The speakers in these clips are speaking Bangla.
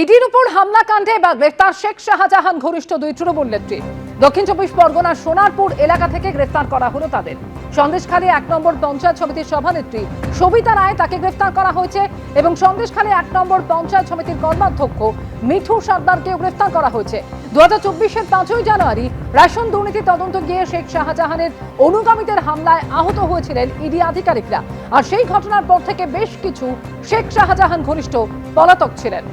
ইডির উপর হামলা কাণ্ডে বা গ্রেফতার শেখ শাহজাহান ঘনিষ্ঠ দুই তৃণমূল নেত্রী। দক্ষিণ চব্বিশ পরগনার সোনারপুর এলাকা থেকে গ্রেফতার করা হলো তাদের। সন্দেশখালী 1 নম্বর পঞ্চায়েত সমিতির সভানেত্রী সবিতা রায় তাকে গ্রেফতার করা হয়েছে এবং সন্দেশখালী 1 নম্বর পঞ্চায়েত সমিতির কর্মাধ্যক্ষ মিঠু সর্দারকেও গ্রেফতার করা হয়েছে। 2024-এর 5ই জানুয়ারি রেশন দুর্নীতি তদন্ত গিয়ে শেখ শাহজাহানের অনুগামীদের হামলায় আহত হয়েছিলেন ইডি আধিকারিকরা। আর সেই ঘটনার পর থেকে বেশ কিছু শেখ শাহজাহান ঘনিষ্ঠ পলাতক ছিলেন।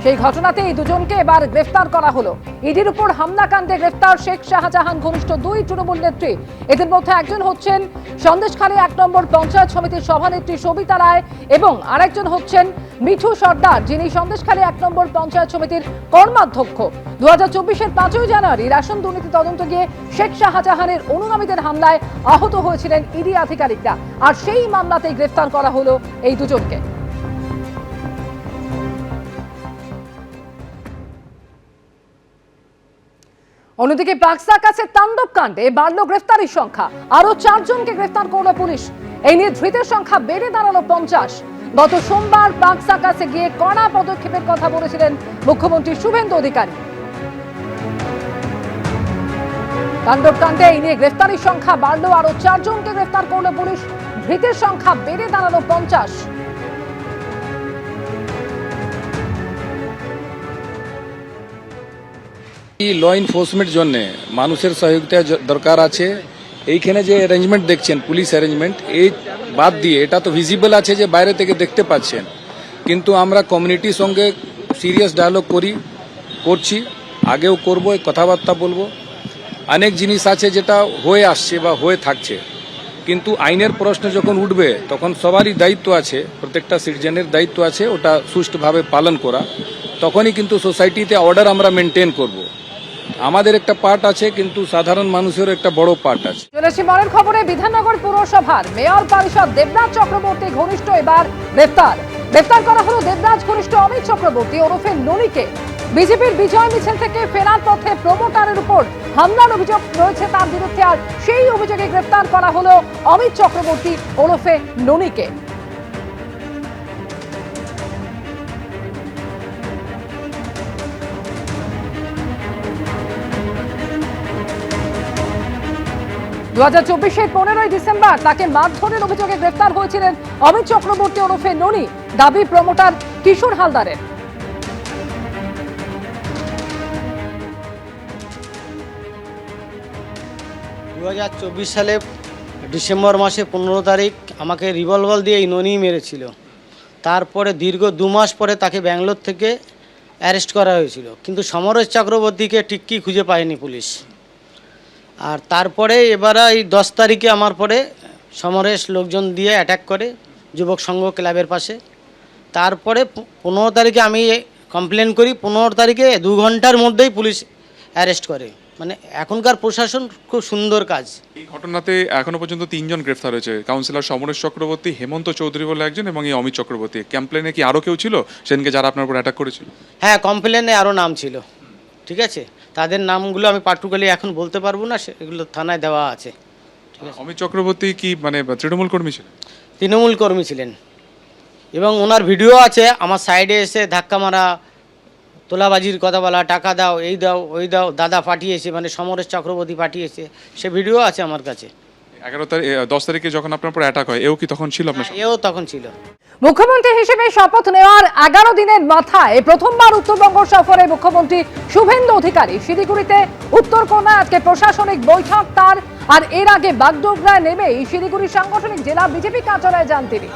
সেই ঘটনাতে এই দুজনকে এবার গ্রেফতার করা হলো। ইডির উপর হামলাকাণ্ডে গ্রেফতার শেখ শাহজাহান ঘনিষ্ঠ দুই তৃণমূল নেত্রী। এদের মধ্যে একজন হচ্ছেন সন্দেশখালী 1 নম্বর পঞ্চায়েত সমিতির সভানেত্রী সবিতা রায় এবং আরেকজন হচ্ছেন মিঠু সর্দার, যিনি সন্দেশখালী 1 নম্বর পঞ্চায়েত সমিতির কর্মাধ্যক্ষ। 2024-এর 5ই জানুয়ারি রেশন দুর্নীতি তদন্ত গিয়ে শেখ শাহজাহানের অনুগামীদের হামলায় আহত হয়েছিলেন ইডি আধিকারিকরা। আর সেই মামলাতেই গ্রেফতার করা হলো এই দুজনকে। অন্যদিকে বাক্সা কাছে তাণ্ডব কাণ্ডে বাড়ল গ্রেফতারির সংখ্যা, আরো 4 জনকে গ্রেফতার করল পুলিশ। এই নিয়ে ধৃতের সংখ্যা বেড়ে দাঁড়ালো 50। গত সোমবার বাক্সা কাছে গিয়ে কড়া পদক্ষেপের কথা বলেছিলেন মুখ্যমন্ত্রী শুভেন্দু অধিকারী। তাণ্ডব কাণ্ডে এই নিয়ে গ্রেফতারির সংখ্যা বাড়লো, আরো 4 জনকে গ্রেফতার করল পুলিশ। ধৃতের সংখ্যা বেড়ে দাঁড়ালো 50। ল এনফোর্সমেন্ট জন্য মানুষের সহযোগিতা দরকার আছে। এইখানে যে অ্যারেঞ্জমেন্ট দেখছেন, পুলিশ অ্যারেঞ্জমেন্ট, এই বাদ দিয়ে এটা তো ভিজিবল আছে যে বাইরে থেকে দেখতে পাচ্ছেন, কিন্তু আমরা কমিউনিটির সঙ্গে সিরিয়াস ডায়ালগ করছি, আগেও করব, কথাবার্তা বলবো। অনেক জিনিস আছে যেটা হয়ে আসছে বা হয়ে থাকছে, কিন্তু আইনের প্রশ্ন যখন উঠবে তখন সবারই দায়িত্ব আছে, প্রত্যেকটা সিটিজেনের দায়িত্ব আছে ওটা সুষ্ঠুভাবে পালন করা। তখনই কিন্তু সোসাইটিতে অর্ডার আমরা মেনটেন করব। আমাদের একটা পার্ট আছে, কিন্তু সাধারণ মানুষের একটা বড় পার্ট আছে। চলেছি মনের খবরে। বিধাননগর পুরসভার মেয়র পরিষদ দেবরাজ চক্রবর্তী ঘনিষ্ঠ এবার গ্রেফতার করা হলো দেবরাজ ঘনিষ্ঠ অমিত চক্রবর্তী ওরফে ননিকে। বিজেপির বিজয় মিছিল থেকে ফেরার পথে প্রমোটারের উপর হামলার অভিযোগ রয়েছে তার বিরুদ্ধে, আর সেই অভিযোগে গ্রেফতার করা হলো অমিত চক্রবর্তী ওরফে ননিকে। দু 2024-এর 15ই ডিসেম্বর তাকে মারধরের অভিযোগে গ্রেফতার হয়েছিলেন অমিত চক্রবর্তী ওরফে ননি, দাবি প্রমোটার কিশোর হালদারের। 2024 সালে ডিসেম্বর মাসে 15 তারিখ আমাকে রিভলভার দিয়ে এই ননি মেরেছিল। তারপরে দীর্ঘ 2 মাস পরে তাকে ব্যাঙ্গালোর থেকে অ্যারেস্ট করা হয়েছিল, কিন্তু সমরেশ চক্রবর্তীকে টিক্কি খুঁজে পায়নি পুলিশ। আর তারপরে এবার এই 10 তারিখে আমার পরে সমরেশ লোকজন দিয়ে অ্যাটাক করে যুবক সংঘ ক্লাবের পাশে। তারপরে 15 তারিখে আমি কমপ্লেন করি, 15 তারিখে 2 ঘন্টার মধ্যেই পুলিশ অ্যারেস্ট করে। মানে এখনকার প্রশাসন খুব সুন্দর কাজ। এই ঘটনাতে এখনো পর্যন্ত 3 জন গ্রেফতার হয়েছে, কাউন্সিলর সমরেশ চক্রবর্তী, হেমন্ত চৌধুরী বলে একজন এবং এই অমিত চক্রবর্তী। কমপ্লেনে কি আরও কেউ ছিল সেদিনকে যারা আপনার উপর অ্যাটাক করেছিল? হ্যাঁ, কমপ্লেনে আরও নাম ছিল, ঠিক আছে। তাদের নামগুলো আমি পার্টিকুলারলি এখন বলতে পারবো না, সেগুলো থানায় দেওয়া আছে, ঠিক আছে। অমিত চক্রবর্তী কি মানে তৃণমূল কর্মী ছিলেন? তৃণমূল কর্মী ছিলেন এবং ওনার ভিডিও আছে। আমার সাইডে এসে ধাক্কা মারা, তোলাবাজির কথা বলা, টাকা দাও, এই দাও, ওই দাও, দাদা পাঠিয়েছে, মানে সমরেশ চক্রবর্তী পাঠিয়েছে, সে ভিডিও আছে আমার কাছে। 10 তারিখে যখন আপনার উপর অ্যাটাক হয়, এও কি তখন ছিল আপনার সাথে? এও তখন ছিল। মুখ্যমন্ত্রী হিসেবে শপথ নেওয়ার 11 দিনের মাথায় প্রথমবার উত্তরবঙ্গ সফরে মুখ্যমন্ত্রী শুভেন্দু অধিকারী। শিলিগুড়িতে উত্তরকন্যায় আজকে প্রশাসনিক বৈঠক তার, আর এর আগে বাগডোগরায় নেমেই শিলিগুড়ি সাংগঠনিক জেলা বিজেপি কার্যালয়ে যান তিনি।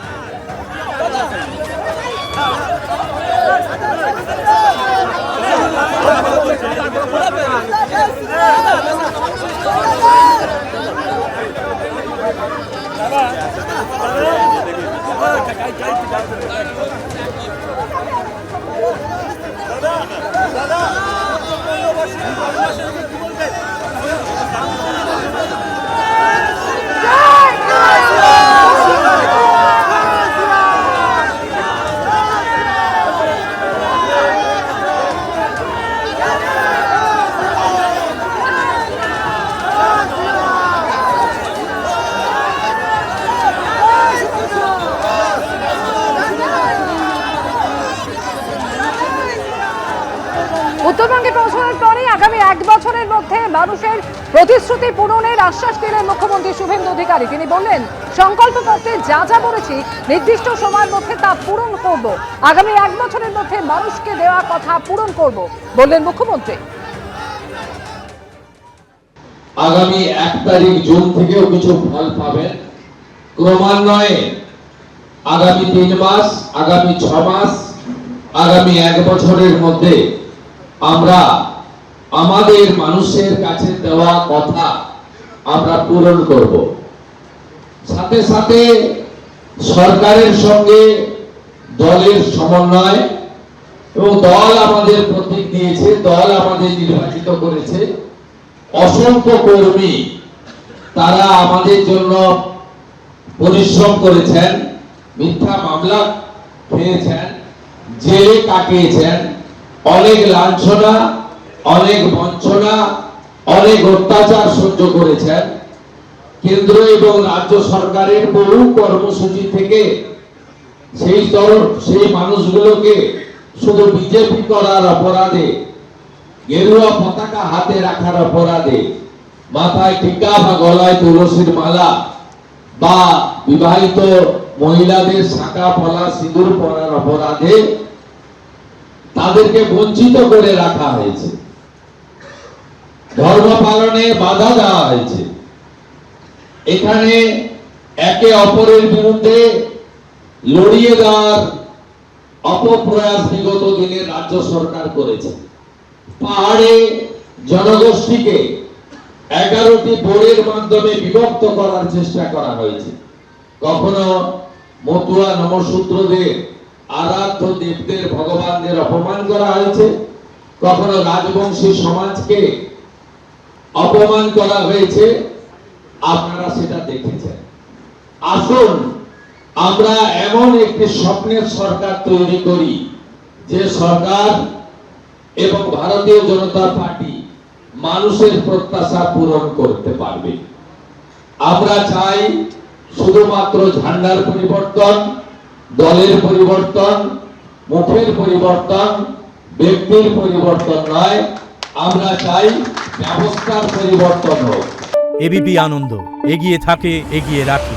বছরের মধ্যে মানুষের প্রতিশ্রুতি পূরণের আশ্বাস দিলেন মুখ্যমন্ত্রী শুভেন্দু অধিকারী। তিনি বললেন, সংকল্পপত্রে যা যা বলেছি নির্দিষ্ট সময়ের মধ্যে তা পূরণ করব। আগামী 1 বছরের মধ্যে মানুষকে দেওয়া কথা পূরণ করব বললেন মুখ্যমন্ত্রী। আগামী 1 তারিখ জুন থেকেও কিছু ফল পাবেন। ক্রমান্বয়ে আগামী 3 মাস, আগামী 6 মাস, আগামী 1 বছরের মধ্যে আমরা আমাদের মানুষের কাছে দেওয়া কথা আমরা পূরণ করব। সাথে সাথে সরকারের সঙ্গে দলের সমন্বয়, এবং দল আমাদের প্রতীক দিয়েছে, দল আমাদের নির্বাচিত করেছে, অসংখ্য কর্মী তারা আমাদের জন্য পরিশ্রম করেছেন, মিথ্যা মামলা খেয়েছেন, জেলে কাটিয়েছেন, অনেক লাঞ্ছনা, অনেক বঞ্চনা, অনেক অত্যাচার সহ্য করেছেন। কেন্দ্র এবং রাজ্য সরকারের বহু কর্মসূচি থেকে সেই মানুষগুলোকে শুধু বিজেপি করার অপরাধে, গেরুয়া পতাকা হাতে রাখার অপরাধে, মাথায় টিকা বা গলায় তুলসীর মালা বা বিবাহিত মহিলাদের শাঁখা পলা সিঁদুর পরার অপরাধে তাদেরকে বঞ্চিত করে রাখা হয়েছে, ধর্ম পালনে বাধা দেওয়া হয়েছে। এখানে একে অপরের বিরুদ্ধে লড়িয়ে দেওয়ার অপপ্রয়াস বিগত দিনে রাজ্য সরকার করেছে। পাহাড়ে জনগোষ্ঠীকে 11টি বোর্ডের মাধ্যমে বিভক্ত করার চেষ্টা করা হয়েছে। কখনো মতুয়া নমশূদ্রদের, আরাধ্য দেবদের, ভগবানদের অপমান করা হয়েছে, কখনো রাজবংশী সমাজকে অপমান করা হয়েছে। আপনারা সেটা দেখেছেন। আসুন আমরা এমন একটি স্বপ্নের সরকার তৈরি করি যে সরকার এবং ভারতীয় জনতা পার্টি মানুষের প্রত্যাশা পূরণ করতে পারবে। আমরা চাই শুধুমাত্র ঝান্ডার পরিবর্তন, দলের পরিবর্তন, মুখের পরিবর্তন, ব্যক্তির পরিবর্তন নয়, আমরা চাই ব্যবস্থার পরিবর্তন হোক। এবিপি আনন্দ, এগিয়ে থাকে, এগিয়ে রাখে।